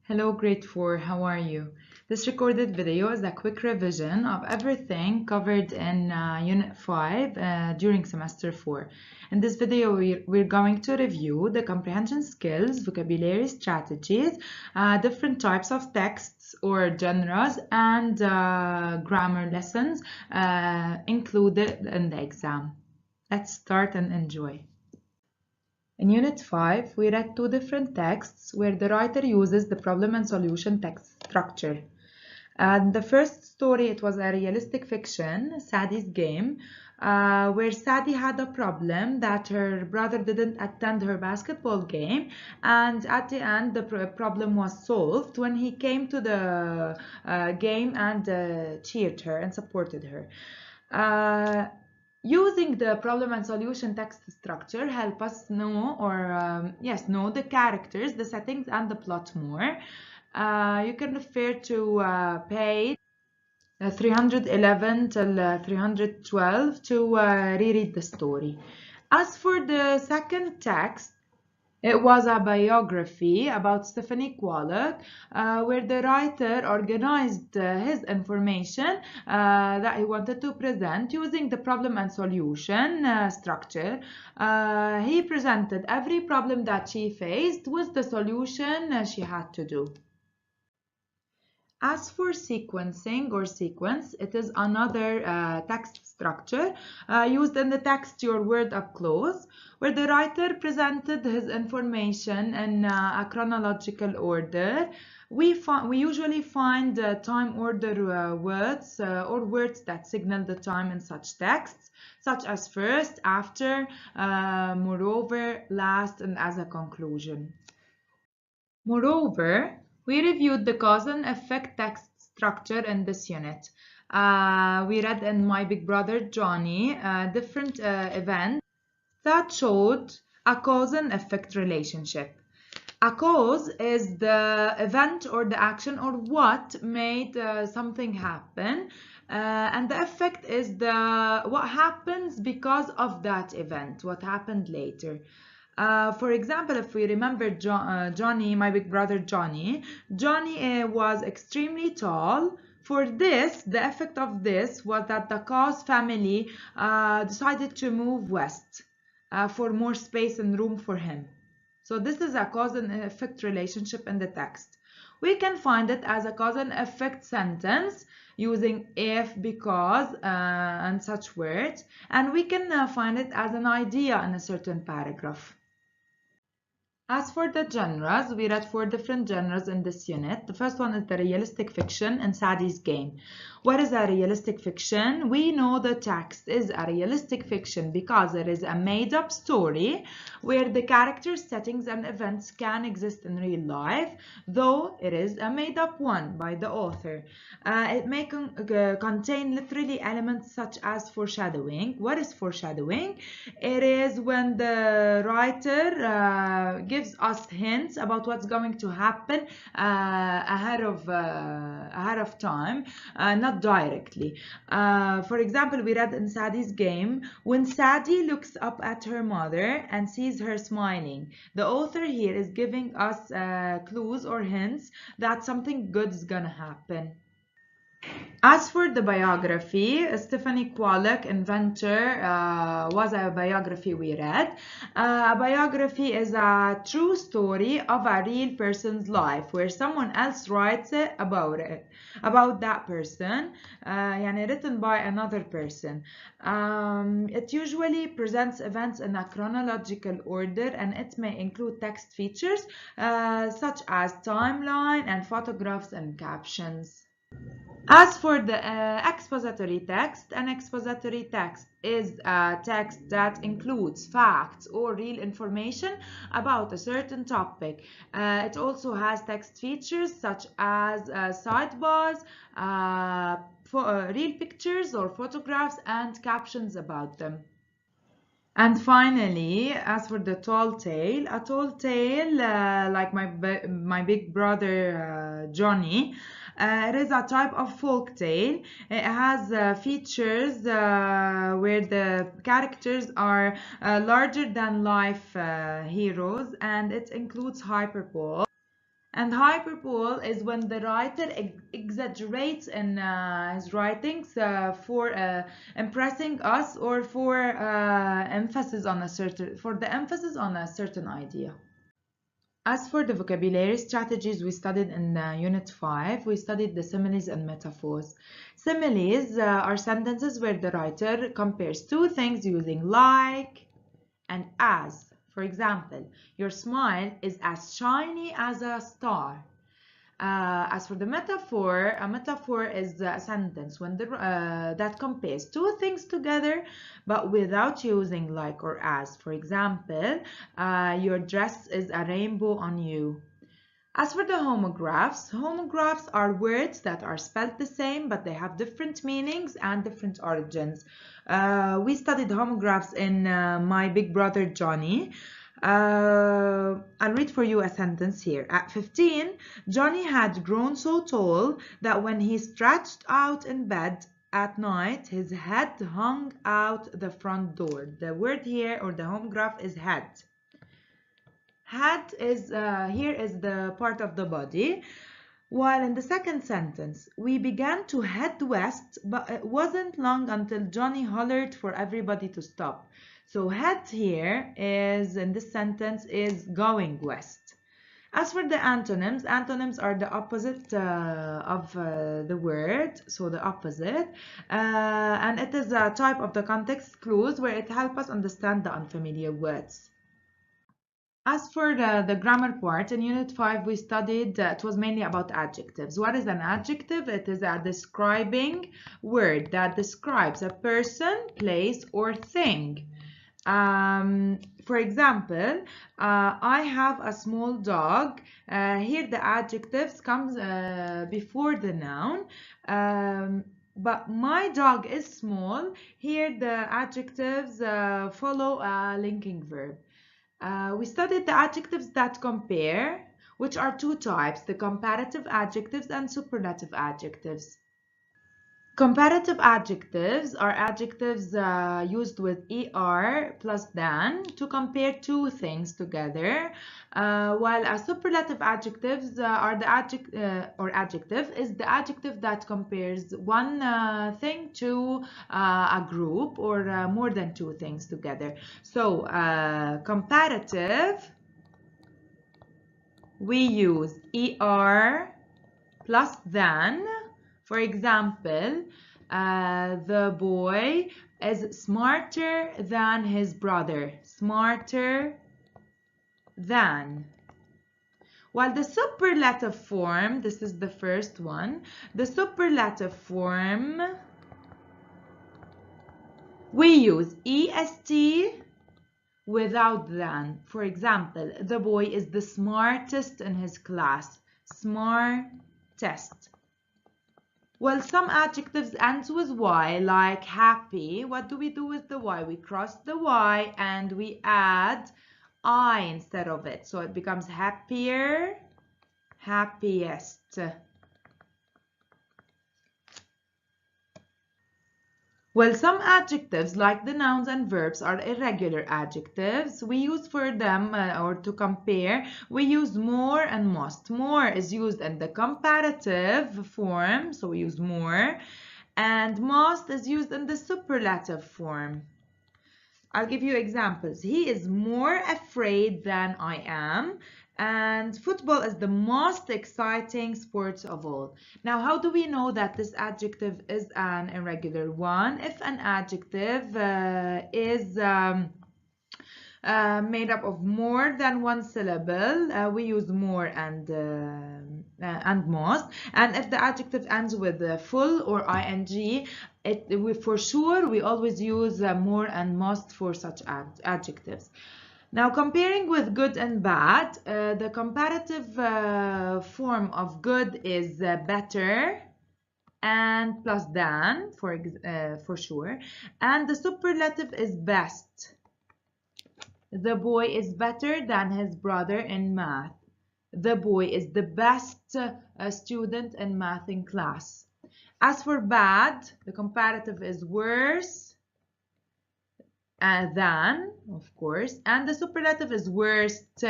Hello, Grade 4, how are you? This recorded video is a quick revision of everything covered in Unit 5 during Semester 4. In this video, we're going to review the comprehension skills, vocabulary strategies, different types of texts or genres, and grammar lessons included in the exam. Let's start and enjoy. In Unit 5, we read two different texts where the writer uses the problem and solution text structure. The first story, it was a realistic fiction, Sadie's Game, where Sadie had a problem that her brother didn't attend her basketball game, and at the end the problem was solved when he came to the game and cheered her and supported her. Using the problem and solution text structure help us know know the characters, the settings, and the plot more. You can refer to page 311 till 312 to reread the story. As for the second text, it was a biography about Stephanie Kwolek, where the writer organized his information that he wanted to present using the problem and solution structure. He presented every problem that she faced with the solution she had to do. As for sequencing or sequence, it is another text structure used in the text Your Word Up Close, where the writer presented his information in a chronological order. We usually find time order words or words that signal the time in such texts, such as first, after, moreover, last, and as a conclusion. Moreover, we reviewed the cause and effect text structure in this unit. We read in My Big Brother Johnny different events that showed a cause and effect relationship. A cause is the event or the action or what made something happen, and the effect is what happens because of that event, what happened later. For example, if we remember Johnny, My Big Brother Johnny, Johnny was extremely tall. For this, the effect of this was that the Cause family decided to move west for more space and room for him. So this is a cause and effect relationship in the text. We can find it as a cause and effect sentence using if, because, and such words. And we can find it as an idea in a certain paragraph. As for the genres, we read 4 different genres in this unit. The first one is the realistic fiction and Sadie's Game. What is a realistic fiction? We know the text is a realistic fiction because it is a made-up story where the characters, settings, and events can exist in real life, though it is a made-up one by the author. It may contain literally elements such as foreshadowing. What is foreshadowing? It is when the writer gives us hints about what's going to happen ahead of time, not directly. For example, we read in Sadie's Game, when Sadie looks up at her mother and sees her smiling. The author here is giving us clues or hints that something good is gonna happen. As for the biography, Stephanie Kwolek, Inventor, was a biography we read. A biography is a true story of a real person's life where someone else writes about that person, written by another person. It usually presents events in a chronological order, and it may include text features such as timeline and photographs and captions. As for the expository text, an expository text is a text that includes facts or real information about a certain topic. It also has text features such as sidebars, real pictures or photographs, and captions about them. And finally, as for the tall tale, a tall tale, like my big brother Johnny, it is a type of folk tale. It has features where the characters are larger than life heroes, and it includes hyperbole. And hyperbole is when the writer exaggerates in his writings for impressing us or for the emphasis on a certain idea. As for the vocabulary strategies we studied in Unit 5, we studied the similes and metaphors. Similes are sentences where the writer compares two things using like and as. For example, your smile is as shiny as a star. As for the metaphor, a metaphor is a sentence that compares two things together but without using like or as. For example, your dress is a rainbow on you. As for the homographs are words that are spelled the same but they have different meanings and different origins. We studied homographs in My Big Brother Johnny. I'll read for you a sentence here. At 15, Johnny had grown so tall that when he stretched out in bed at night, his head hung out the front door. The word here, or the homograph, is head. Head is here is the part of the body. While in the second sentence, we began to head west, but it wasn't long until Johnny hollered for everybody to stop. So head here is, in this sentence, is going west. As for the antonyms are the opposite of the word, so the opposite. And it is a type of the context clues where it helps us understand the unfamiliar words. As for the grammar part, in Unit 5 we studied, it was mainly about adjectives. What is an adjective? It is a describing word that describes a person, place, or thing. For example, I have a small dog. Here the adjectives comes before the noun. But my dog is small. Here the adjectives follow a linking verb. We studied the adjectives that compare, which are two types, the comparative adjectives and superlative adjectives. Comparative adjectives are adjectives used with er plus than to compare two things together, while a superlative adjectives are the adjective is the adjective that compares one thing to a group or more than two things together. So comparative, we use er plus than. For example, the boy is smarter than his brother. Smarter than. While the superlative form, this is the first one, the superlative form, we use est without than. For example, the boy is the smartest in his class. Smartest. Well, some adjectives end with y, like happy. What do we do with the y? We cross the y and we add I instead of it. So it becomes happier, happiest. Well, some adjectives, like the nouns and verbs, are irregular adjectives. We use for them, or to compare, we use more and most. More is used in the comparative form, so we use more, and most is used in the superlative form. I'll give you examples. He is more afraid than I am. And football is the most exciting sport of all. Now, how do we know that this adjective is an irregular one? If an adjective is made up of more than one syllable, we use more and most. And if the adjective ends with full or ing, for sure we always use more and most for such adjectives. Now, comparing with good and bad, the comparative form of good is better and plus than, for sure, and the superlative is best. The boy is better than his brother in math. The boy is the best student in math in class. As for bad, the comparative is worse than, of course, and the superlative is worst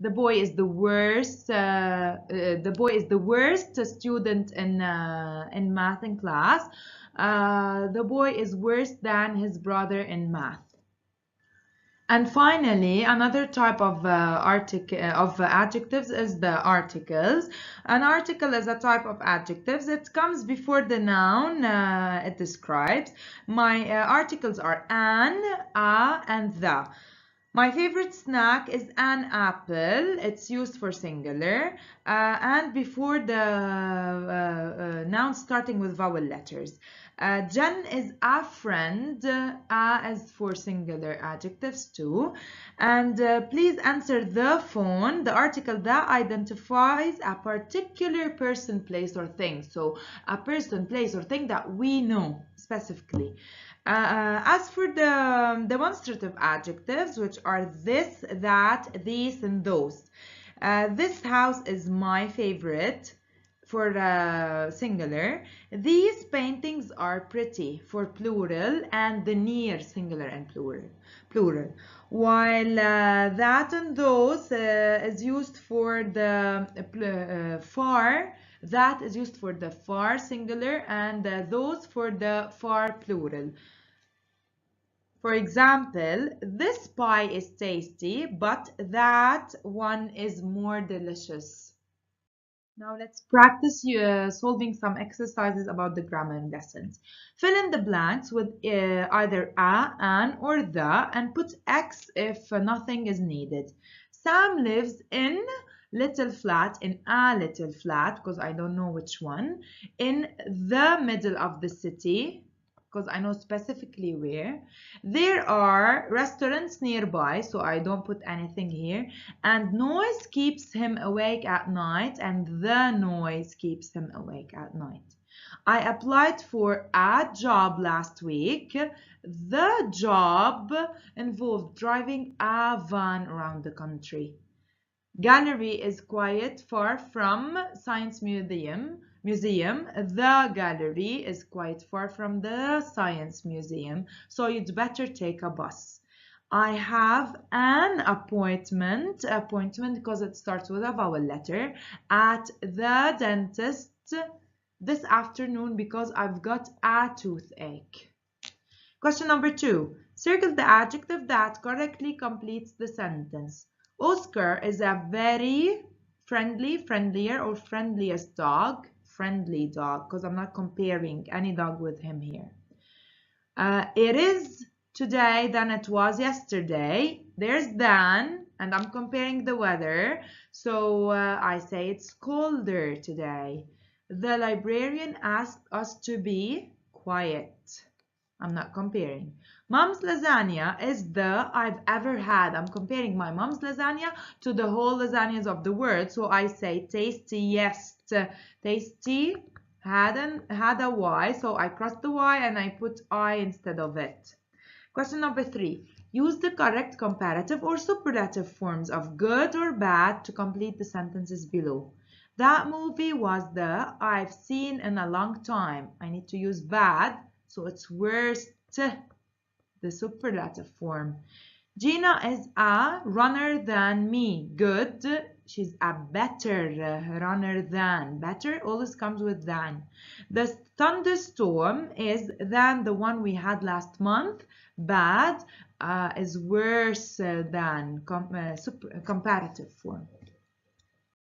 The boy is the worst. The boy is the worst student in math in class. The boy is worse than his brother in math. And finally, another type of adjectives is the articles. An article is a type of adjectives. It comes before the noun it describes. My articles are an, a, and the. My favorite snack is an apple. It's used for singular and before the noun starting with vowel letters. Jen is a friend. A is for singular adjectives too. And please answer the phone. The article that identifies a particular person, place, or thing. So a person, place, or thing that we know specifically. As for the demonstrative adjectives, which are this, that, these, and those. This house is my favorite for singular. These paintings are pretty for plural, and the near singular and plural. While that and those is used for the far. That is used for the far singular, and those for the far plural. For example, this pie is tasty, but that one is more delicious. Now let's practice solving some exercises about the grammar lessons. Fill in the blanks with either a, an, or the, and put X if nothing is needed. Sam lives in little flat, in a little flat, because I don't know which one, in the middle of the city, because I know specifically where. There are restaurants nearby, so I don't put anything here. And noise keeps him awake at night, and the noise keeps him awake at night. I applied for a job last week. The job involved driving a van around the country. Gallery is quite far from Science Museum. The gallery is quite far from the Science Museum, so you'd better take a bus. I have an appointment because it starts with a vowel letter, at the dentist this afternoon because I've got a toothache. Question number 2. Circle the adjective that correctly completes the sentence. Oscar is a very friendlier, or friendliest dog. Friendly dog, because I'm not comparing any dog with him here. It is today than it was yesterday. There's than, and I'm comparing the weather. So I say it's colder today. The librarian asked us to be quiet. I'm not comparing. Mom's lasagna is the I've ever had. I'm comparing my mom's lasagna to the whole lasagnas of the world. So I say tastiest. Tasty had a Y. So I crossed the Y and I put I instead of it. Question number 3. Use the correct comparative or superlative forms of good or bad to complete the sentences below. That movie was the I've seen in a long time. I need to use bad. So it's worst, the superlative form. Gina is a runner than me. Good. She's a better runner than. Better always comes with than. The thunderstorm is than the one we had last month. Bad is worse than comparative form.